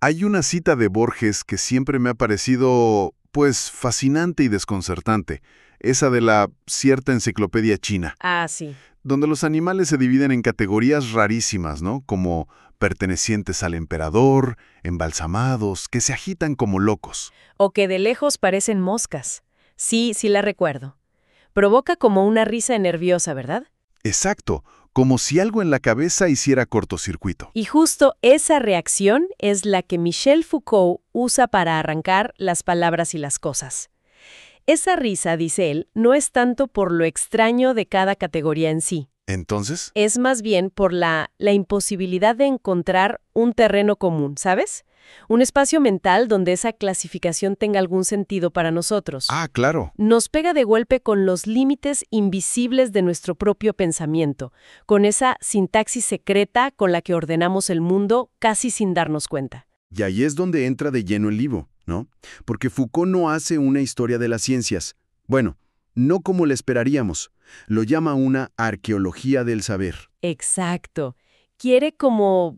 Hay una cita de Borges que siempre me ha parecido, pues, fascinante y desconcertante, esa de la cierta enciclopedia china, Ah, sí. donde los animales se dividen en categorías rarísimas, ¿no? Como pertenecientes al emperador, embalsamados, que se agitan como locos. O que de lejos parecen moscas. Sí, sí la recuerdo. Provoca como una risa nerviosa, ¿verdad? Exacto, como si algo en la cabeza hiciera cortocircuito. Y justo esa reacción es la que Michel Foucault usa para arrancar las palabras y las cosas. Esa risa, dice él, no es tanto por lo extraño de cada categoría en sí. Entonces, Es más bien por la imposibilidad de encontrar un terreno común, ¿sabes? Un espacio mental donde esa clasificación tenga algún sentido para nosotros. claro. Nos pega de golpe con los límites invisibles de nuestro propio pensamiento, con esa sintaxis secreta con la que ordenamos el mundo casi sin darnos cuenta. Y ahí es donde entra de lleno el libro, ¿no? Porque Foucault no hace una historia de las ciencias. Bueno, no como le esperaríamos. Lo llama una arqueología del saber. Exacto. Quiere como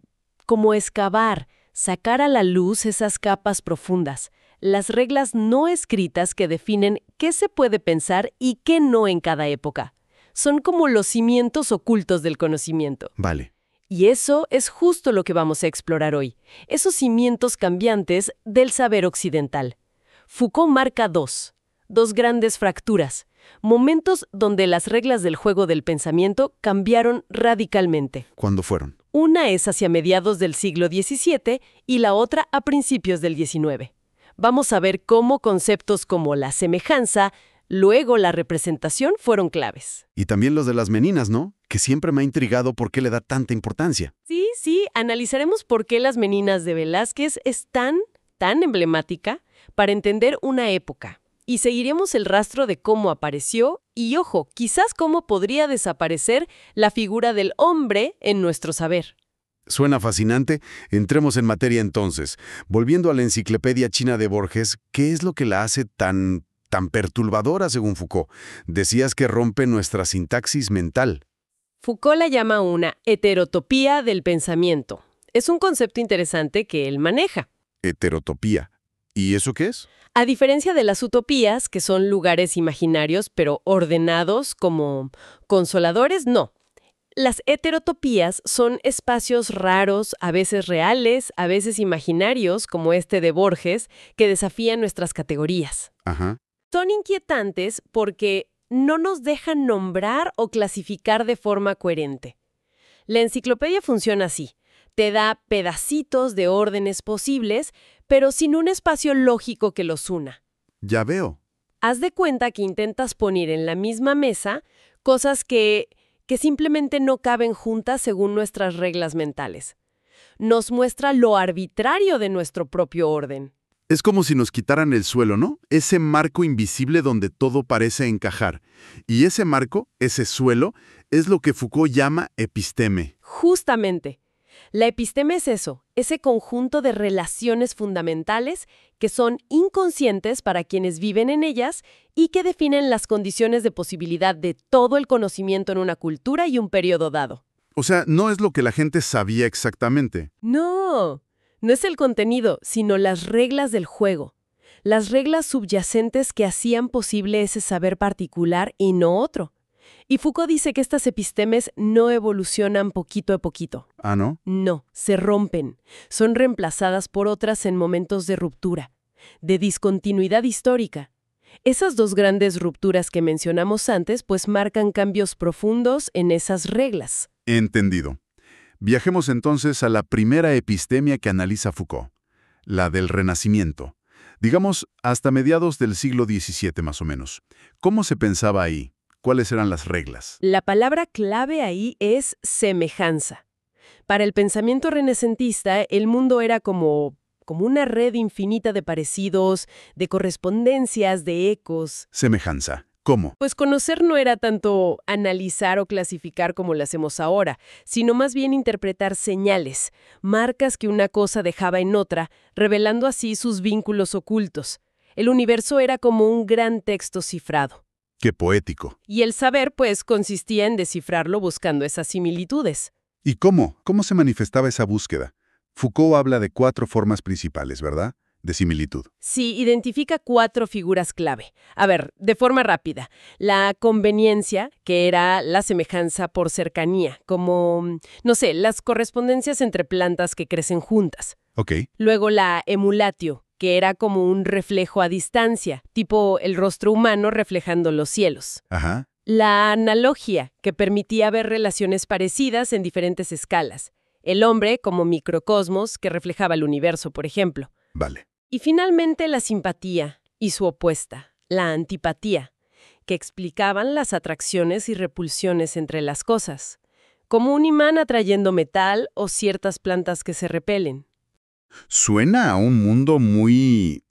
excavar, sacar a la luz esas capas profundas, las reglas no escritas que definen qué se puede pensar y qué no en cada época. Son como los cimientos ocultos del conocimiento. Vale. Y eso es justo lo que vamos a explorar hoy, esos cimientos cambiantes del saber occidental. Foucault marca dos grandes fracturas, momentos donde las reglas del juego del pensamiento cambiaron radicalmente. ¿Cuándo fueron? Una es hacia mediados del siglo XVII y la otra a principios del XIX. Vamos a ver cómo conceptos como la semejanza, luego la representación fueron claves. Y también los de las meninas, ¿no? Que siempre me ha intrigado por qué le da tanta importancia. Sí, analizaremos por qué las meninas de Velázquez es tan emblemática para entender una época. Y seguiremos el rastro de cómo apareció y, ojo, quizás cómo podría desaparecer la figura del hombre en nuestro saber. Suena fascinante. Entremos en materia entonces. Volviendo a la enciclopedia china de Borges, ¿qué es lo que la hace tan perturbadora según Foucault? Decías que rompe nuestra sintaxis mental. Foucault la llama una heterotopía del pensamiento. Es un concepto interesante que él maneja. Heterotopía. ¿Y eso qué es? A diferencia de las utopías, que son lugares imaginarios pero ordenados como consoladores, no. Las heterotopías son espacios raros, a veces reales, a veces imaginarios, como este de Borges, que desafían nuestras categorías. Ajá. Son inquietantes porque no nos dejan nombrar o clasificar de forma coherente. La enciclopedia funciona así. Te da pedacitos de órdenes posibles, pero sin un espacio lógico que los una. Ya veo. Haz de cuenta que intentas poner en la misma mesa cosas que simplemente no caben juntas según nuestras reglas mentales. Nos muestra lo arbitrario de nuestro propio orden. Es como si nos quitaran el suelo, ¿no? Ese marco invisible donde todo parece encajar. Y ese marco, ese suelo, es lo que Foucault llama episteme. Justamente. La episteme es eso, ese conjunto de relaciones fundamentales que son inconscientes para quienes viven en ellas y que definen las condiciones de posibilidad de todo el conocimiento en una cultura y un periodo dado. O sea, no es lo que la gente sabía exactamente. No es el contenido, sino las reglas del juego. Las reglas subyacentes que hacían posible ese saber particular y no otro. Y Foucault dice que estas epistemes no evolucionan poquito a poquito. ¿Ah, no? No, se rompen. Son reemplazadas por otras en momentos de ruptura, de discontinuidad histórica. Esas dos grandes rupturas que mencionamos antes, pues marcan cambios profundos en esas reglas. Entendido. Viajemos entonces a la primera epistemia que analiza Foucault, la del Renacimiento. Digamos, hasta mediados del siglo XVII más o menos. ¿Cómo se pensaba ahí? ¿Cuáles eran las reglas? La palabra clave ahí es semejanza. Para el pensamiento renacentista, el mundo era como una red infinita de parecidos, de correspondencias, de ecos. Semejanza. ¿Cómo? Pues conocer no era tanto analizar o clasificar como lo hacemos ahora, sino más bien interpretar señales, marcas que una cosa dejaba en otra, revelando así sus vínculos ocultos. El universo era como un gran texto cifrado. ¡Qué poético! Y el saber, pues, consistía en descifrarlo buscando esas similitudes. ¿Y cómo? ¿Cómo se manifestaba esa búsqueda? Foucault habla de 4 formas principales, ¿verdad? De similitud. Sí, identifica 4 figuras clave. A ver, de forma rápida. La conveniencia, que era la semejanza por cercanía, como, no sé, las correspondencias entre plantas que crecen juntas. Ok. Luego la emulatio, que era como un reflejo a distancia, tipo el rostro humano reflejando los cielos. Ajá. La analogía, que permitía ver relaciones parecidas en diferentes escalas. El hombre como microcosmos que reflejaba el universo, por ejemplo. Vale. Y finalmente la simpatía y su opuesta, la antipatía, que explicaban las atracciones y repulsiones entre las cosas, como un imán atrayendo metal o ciertas plantas que se repelen. Suena a un mundo muy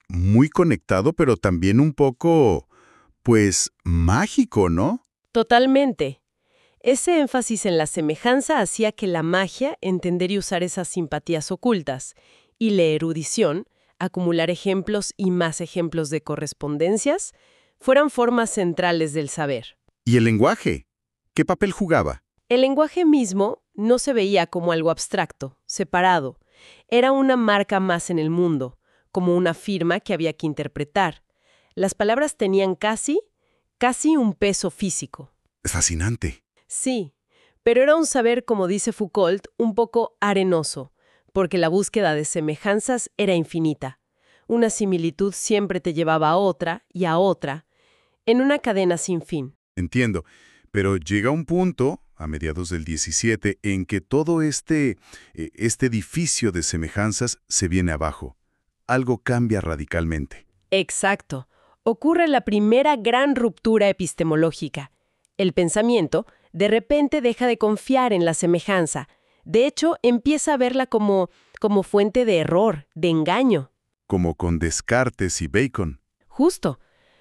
conectado, pero también un poco, pues, mágico, ¿no? Totalmente. Ese énfasis en la semejanza hacía que la magia, entender y usar esas simpatías ocultas, y la erudición, acumular ejemplos y más ejemplos de correspondencias, fueran formas centrales del saber. ¿Y el lenguaje? ¿Qué papel jugaba? El lenguaje mismo no se veía como algo abstracto, separado. Era una marca más en el mundo, como una firma que había que interpretar. Las palabras tenían casi un peso físico. Es fascinante. Sí, pero era un saber, como dice Foucault, un poco arenoso, porque la búsqueda de semejanzas era infinita. Una similitud siempre te llevaba a otra y a otra, en una cadena sin fin. Entiendo. Pero llega un punto, a mediados del 17, en que todo este edificio de semejanzas se viene abajo. Algo cambia radicalmente. Exacto. Ocurre la primera gran ruptura epistemológica. El pensamiento, de repente, deja de confiar en la semejanza. De hecho, empieza a verla como fuente de error, de engaño. Como con Descartes y Bacon. Justo.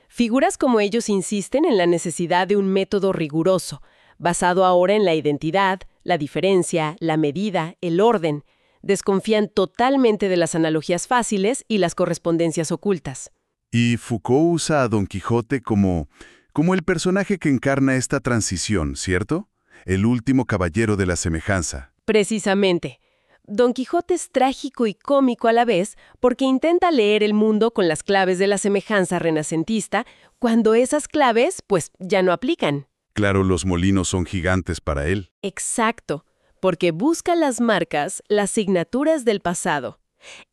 Figuras como ellos insisten en la necesidad de un método riguroso, basado ahora en la identidad, la diferencia, la medida, el orden. Desconfían totalmente de las analogías fáciles y las correspondencias ocultas. Y Foucault usa a Don Quijote como el personaje que encarna esta transición, ¿cierto? El último caballero de la semejanza. Precisamente. Don Quijote es trágico y cómico a la vez porque intenta leer el mundo con las claves de la semejanza renacentista cuando esas claves, pues, ya no aplican. Claro, los molinos son gigantes para él. Exacto, porque busca las marcas, las signaturas del pasado.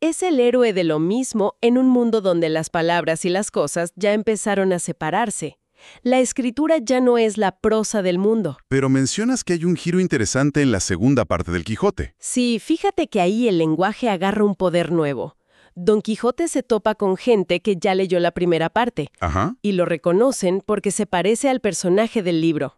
Es el héroe de lo mismo en un mundo donde las palabras y las cosas ya empezaron a separarse. La escritura ya no es la prosa del mundo. Pero mencionas que hay un giro interesante en la segunda parte del Quijote. Sí, fíjate que ahí el lenguaje agarra un poder nuevo. Don Quijote se topa con gente que ya leyó la primera parte. Ajá. Y lo reconocen porque se parece al personaje del libro.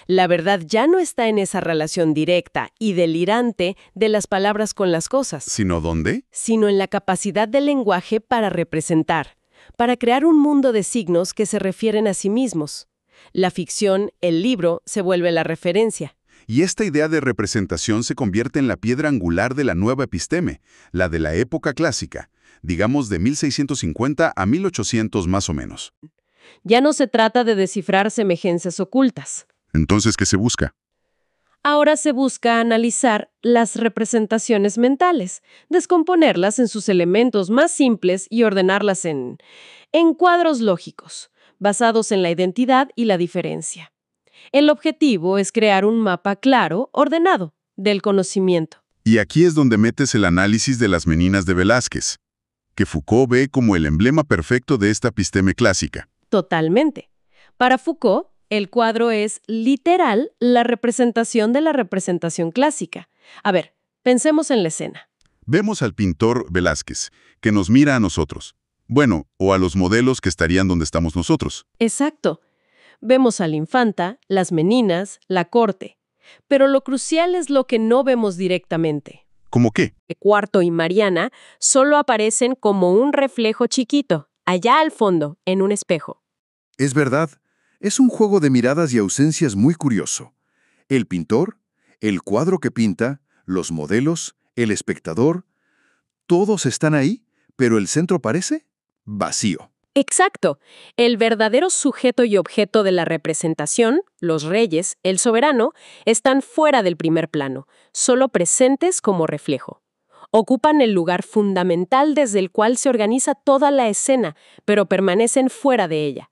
La verdad ya no está en esa relación directa y delirante de las palabras con las cosas, ¿Sino dónde? sino en la capacidad del lenguaje para representar, para crear un mundo de signos que se refieren a sí mismos. La ficción, el libro, se vuelve la referencia. Y esta idea de representación se convierte en la piedra angular de la nueva episteme, la de la época clásica, digamos de 1650 a 1800 más o menos. Ya no se trata de descifrar semejanzas ocultas. Entonces, ¿qué se busca? Ahora se busca analizar las representaciones mentales, descomponerlas en sus elementos más simples y ordenarlas en cuadros lógicos, basados en la identidad y la diferencia. El objetivo es crear un mapa claro, ordenado, del conocimiento. Y aquí es donde metes el análisis de las meninas de Velázquez, que Foucault ve como el emblema perfecto de esta episteme clásica. Totalmente. Para Foucault, el cuadro es, literal, la representación de la representación clásica. A ver, pensemos en la escena. Vemos al pintor Velázquez, que nos mira a nosotros. Bueno, o a los modelos que estarían donde estamos nosotros. Exacto. Vemos a la infanta, las meninas, la corte. Pero lo crucial es lo que no vemos directamente. ¿Cómo qué? Cuarto y Mariana solo aparecen como un reflejo chiquito, allá al fondo, en un espejo. Es verdad, es un juego de miradas y ausencias muy curioso. El pintor, el cuadro que pinta, los modelos, el espectador, todos están ahí, pero el centro parece vacío. Exacto. El verdadero sujeto y objeto de la representación, los reyes, el soberano, están fuera del primer plano, solo presentes como reflejo. Ocupan el lugar fundamental desde el cual se organiza toda la escena, pero permanecen fuera de ella.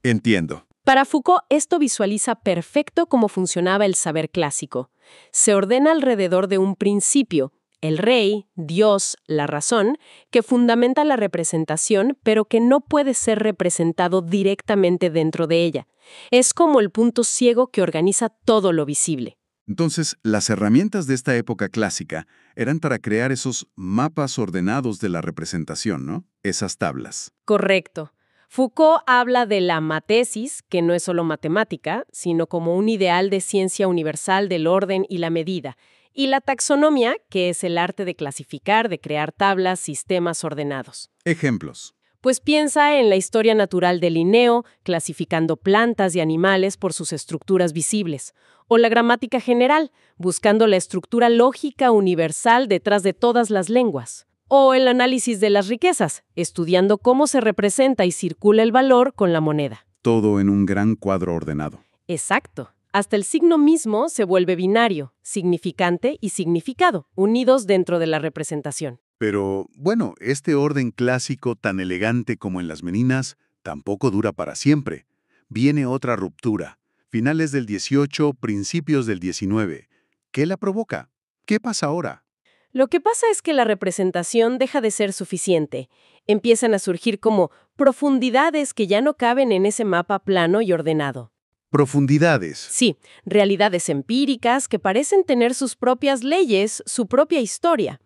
Entiendo. Para Foucault, esto visualiza perfecto cómo funcionaba el saber clásico. Se ordena alrededor de un principio, el rey, Dios, la razón, que fundamenta la representación, pero que no puede ser representado directamente dentro de ella. Es como el punto ciego que organiza todo lo visible. Entonces, las herramientas de esta época clásica eran para crear esos mapas ordenados de la representación, ¿no? Esas tablas. Correcto. Foucault habla de la matesis, que no es solo matemática, sino como un ideal de ciencia universal del orden y la medida, y la taxonomía, que es el arte de clasificar, de crear tablas, sistemas ordenados. Ejemplos. Pues piensa en la historia natural de Linneo, clasificando plantas y animales por sus estructuras visibles, o la gramática general, buscando la estructura lógica universal detrás de todas las lenguas. O el análisis de las riquezas, estudiando cómo se representa y circula el valor con la moneda. Todo en un gran cuadro ordenado. Exacto. Hasta el signo mismo se vuelve binario, significante y significado, unidos dentro de la representación. Pero, bueno, este orden clásico tan elegante como en las Meninas tampoco dura para siempre. Viene otra ruptura. Finales del 18, principios del 19. ¿Qué la provoca? ¿Qué pasa ahora? Lo que pasa es que la representación deja de ser suficiente. Empiezan a surgir como profundidades que ya no caben en ese mapa plano y ordenado. Profundidades. Sí, realidades empíricas que parecen tener sus propias leyes, su propia historia,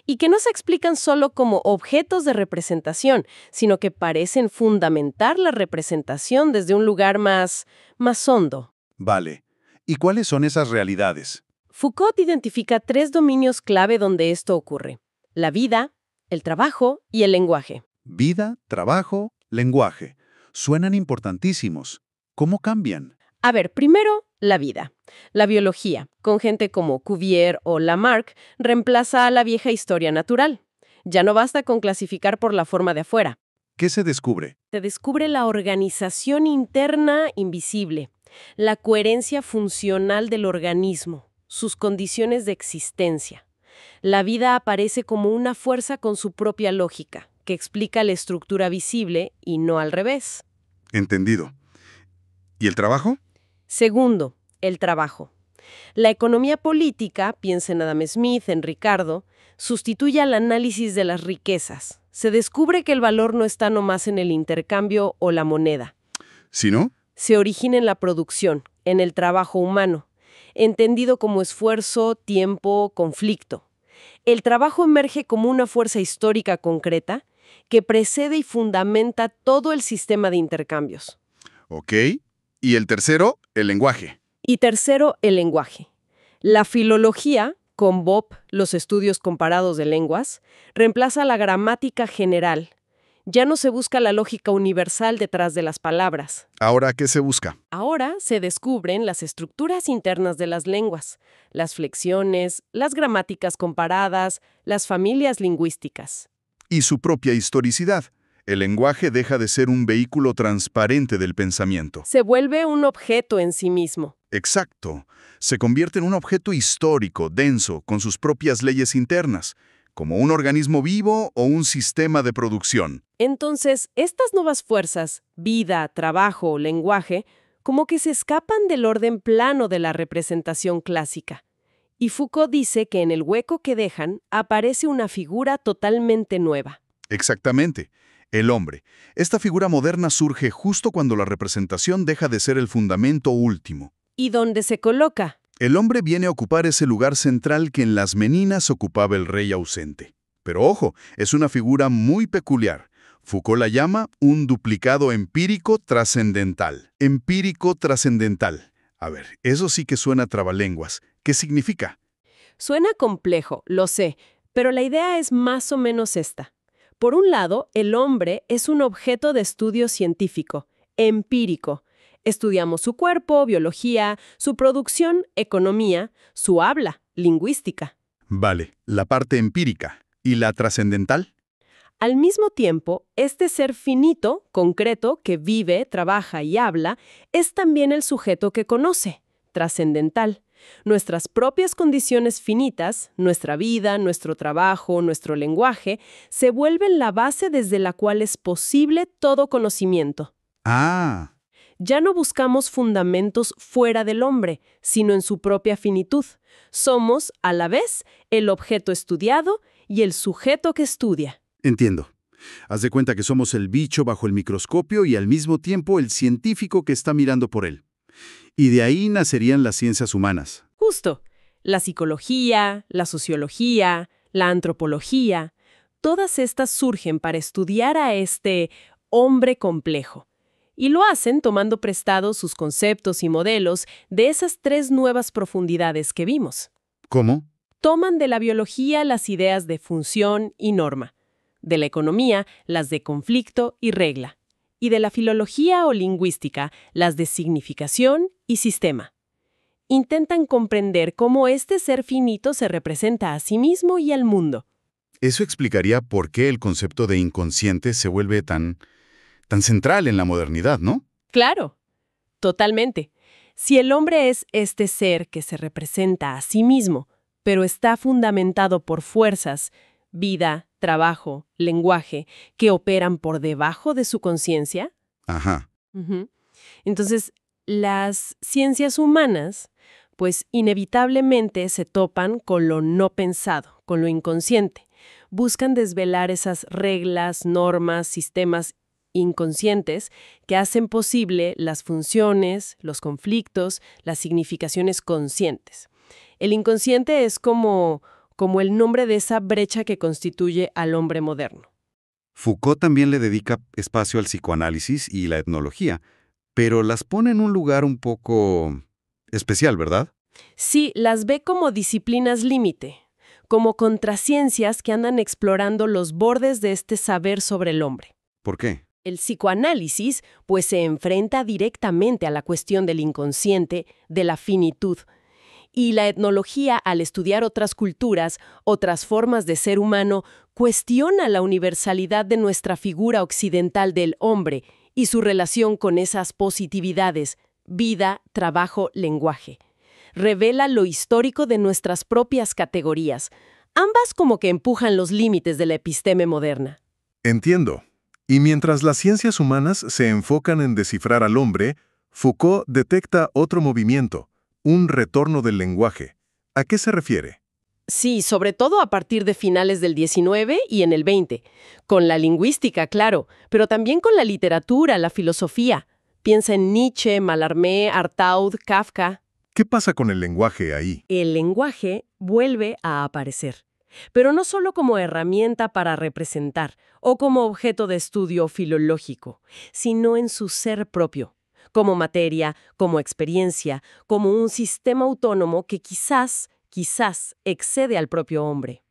y que no se explican solo como objetos de representación, sino que parecen fundamentar la representación desde un lugar más hondo. Vale. ¿Y cuáles son esas realidades? Foucault identifica 3 dominios clave donde esto ocurre: la vida, el trabajo y el lenguaje. Vida, trabajo, lenguaje. Suenan importantísimos. ¿Cómo cambian? A ver, primero, la vida. La biología, con gente como Cuvier o Lamarck, reemplaza a la vieja historia natural. Ya no basta con clasificar por la forma de afuera. ¿Qué se descubre? Se descubre la organización interna invisible, la coherencia funcional del organismo, sus condiciones de existencia. La vida aparece como una fuerza con su propia lógica, que explica la estructura visible y no al revés. Entendido. ¿Y el trabajo? Segundo, el trabajo. La economía política, piensa en Adam Smith, en Ricardo, sustituye al análisis de las riquezas. Se descubre que el valor no está nomás en el intercambio o la moneda. ¿Sí, no? Se origina en la producción, en el trabajo humano, entendido como esfuerzo, tiempo, conflicto. El trabajo emerge como una fuerza histórica concreta que precede y fundamenta todo el sistema de intercambios. Ok. ¿Y el tercero? El lenguaje. Y tercero, el lenguaje. La filología, con Bopp, los estudios comparados de lenguas, reemplaza la gramática general. Ya no se busca la lógica universal detrás de las palabras. ¿Ahora qué se busca? Ahora se descubren las estructuras internas de las lenguas, las flexiones, las gramáticas comparadas, las familias lingüísticas. Y su propia historicidad. El lenguaje deja de ser un vehículo transparente del pensamiento. Se vuelve un objeto en sí mismo. Exacto. Se convierte en un objeto histórico, denso, con sus propias leyes internas, como un organismo vivo o un sistema de producción. Entonces, estas nuevas fuerzas, vida, trabajo, lenguaje, como que se escapan del orden plano de la representación clásica. Y Foucault dice que en el hueco que dejan aparece una figura totalmente nueva. Exactamente. El hombre. Esta figura moderna surge justo cuando la representación deja de ser el fundamento último. ¿Y dónde se coloca? El hombre viene a ocupar ese lugar central que en las Meninas ocupaba el rey ausente. Pero ojo, es una figura muy peculiar. Foucault la llama un duplicado empírico trascendental. Empírico trascendental. A ver, eso sí que suena trabalenguas. ¿Qué significa? Suena complejo, lo sé, pero la idea es más o menos esta. Por un lado, el hombre es un objeto de estudio científico, empírico. Estudiamos su cuerpo, biología, su producción, economía, su habla, lingüística. Vale, la parte empírica. ¿Y la trascendental? Al mismo tiempo, este ser finito, concreto, que vive, trabaja y habla, es también el sujeto que conoce, trascendental. Nuestras propias condiciones finitas, nuestra vida, nuestro trabajo, nuestro lenguaje, se vuelven la base desde la cual es posible todo conocimiento. Ah, Ya no buscamos fundamentos fuera del hombre, sino en su propia finitud. Somos, a la vez, el objeto estudiado y el sujeto que estudia. entiendo. Haz de cuenta que somos el bicho bajo el microscopio y al mismo tiempo el científico que está mirando por él. Y de ahí nacerían las ciencias humanas. Justo. La psicología, la sociología, la antropología, todas estas surgen para estudiar a este hombre complejo. Y lo hacen tomando prestados sus conceptos y modelos de esas 3 nuevas profundidades que vimos. ¿Cómo? Toman de la biología las ideas de función y norma, de la economía las de conflicto y regla, y de la filología o lingüística las de significación y sistema. Intentan comprender cómo este ser finito se representa a sí mismo y al mundo. Eso explicaría por qué el concepto de inconsciente se vuelve tan central en la modernidad, ¿no? Claro, totalmente. Si el hombre es este ser que se representa a sí mismo, pero está fundamentado por fuerzas, vida, trabajo, lenguaje, que operan por debajo de su conciencia, Ajá. entonces las ciencias humanas, pues inevitablemente se topan con lo no pensado, con lo inconsciente. Buscan desvelar esas reglas, normas, sistemas inconscientes que hacen posible las funciones, los conflictos, las significaciones conscientes. El inconsciente es como el nombre de esa brecha que constituye al hombre moderno. Foucault también le dedica espacio al psicoanálisis y la etnología, pero las pone en un lugar un poco especial, ¿verdad? Sí, las ve como disciplinas límite, como contraciencias que andan explorando los bordes de este saber sobre el hombre. ¿Por qué? El psicoanálisis, pues, se enfrenta directamente a la cuestión del inconsciente, de la finitud. Y la etnología, al estudiar otras culturas, otras formas de ser humano, cuestiona la universalidad de nuestra figura occidental del hombre y su relación con esas positividades, vida, trabajo, lenguaje. Revela lo histórico de nuestras propias categorías, ambas como que empujan los límites de la episteme moderna. Entiendo. Y mientras las ciencias humanas se enfocan en descifrar al hombre, Foucault detecta otro movimiento, un retorno del lenguaje. ¿A qué se refiere? Sí, sobre todo a partir de finales del XIX y en el XX. Con la lingüística, claro, pero también con la literatura, la filosofía. Piensa en Nietzsche, Mallarmé, Artaud, Kafka. ¿Qué pasa con el lenguaje ahí? El lenguaje vuelve a aparecer, pero no solo como herramienta para representar o como objeto de estudio filológico, sino en su ser propio, como materia, como experiencia, como un sistema autónomo que quizás excede al propio hombre.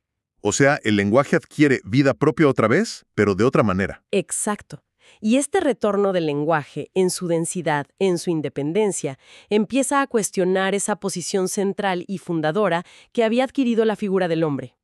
O sea, el lenguaje adquiere vida propia otra vez, pero de otra manera. Exacto. Y este retorno del lenguaje, en su densidad, en su independencia, empieza a cuestionar esa posición central y fundadora que había adquirido la figura del hombre.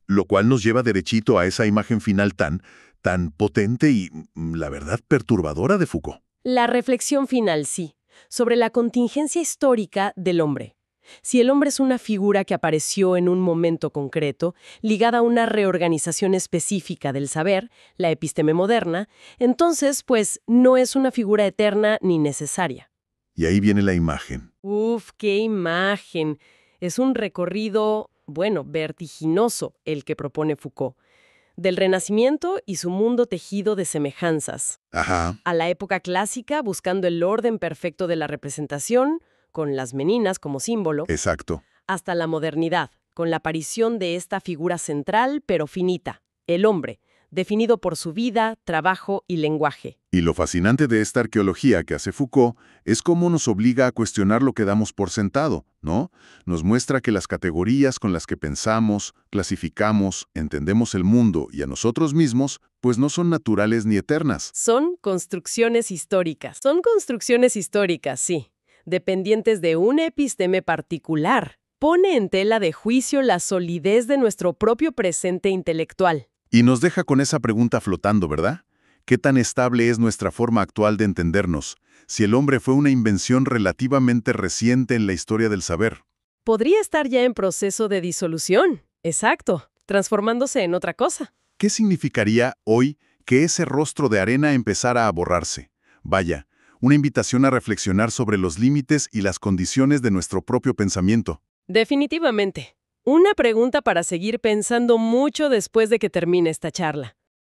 Lo cual nos lleva derechito a esa imagen final tan potente y, la verdad, perturbadora de Foucault. La reflexión final, sí, sobre la contingencia histórica del hombre. Si el hombre es una figura que apareció en un momento concreto, ligada a una reorganización específica del saber, la episteme moderna, entonces, pues, no es una figura eterna ni necesaria. Y ahí viene la imagen. ¡Uf, qué imagen! Es un recorrido, vertiginoso el que propone Foucault. Del Renacimiento y su mundo tejido de semejanzas. Ajá. A la época clásica, buscando el orden perfecto de la representación, con las meninas como símbolo, Exacto. hasta la modernidad, con la aparición de esta figura central pero finita, el hombre, definido por su vida, trabajo y lenguaje. Y lo fascinante de esta arqueología que hace Foucault es cómo nos obliga a cuestionar lo que damos por sentado, ¿no? Nos muestra que las categorías con las que pensamos, clasificamos, entendemos el mundo y a nosotros mismos, pues no son naturales ni eternas. Son construcciones históricas. Son construcciones históricas, sí, dependientes de una episteme particular. Pone en tela de juicio la solidez de nuestro propio presente intelectual. Y nos deja con esa pregunta flotando, ¿verdad? ¿Qué tan estable es nuestra forma actual de entendernos, si el hombre fue una invención relativamente reciente en la historia del saber? podría estar ya en proceso de disolución. Exacto, transformándose en otra cosa. ¿Qué significaría hoy que ese rostro de arena empezara a borrarse? Vaya, una invitación a reflexionar sobre los límites y las condiciones de nuestro propio pensamiento. Definitivamente. Una pregunta para seguir pensando mucho después de que termine esta charla.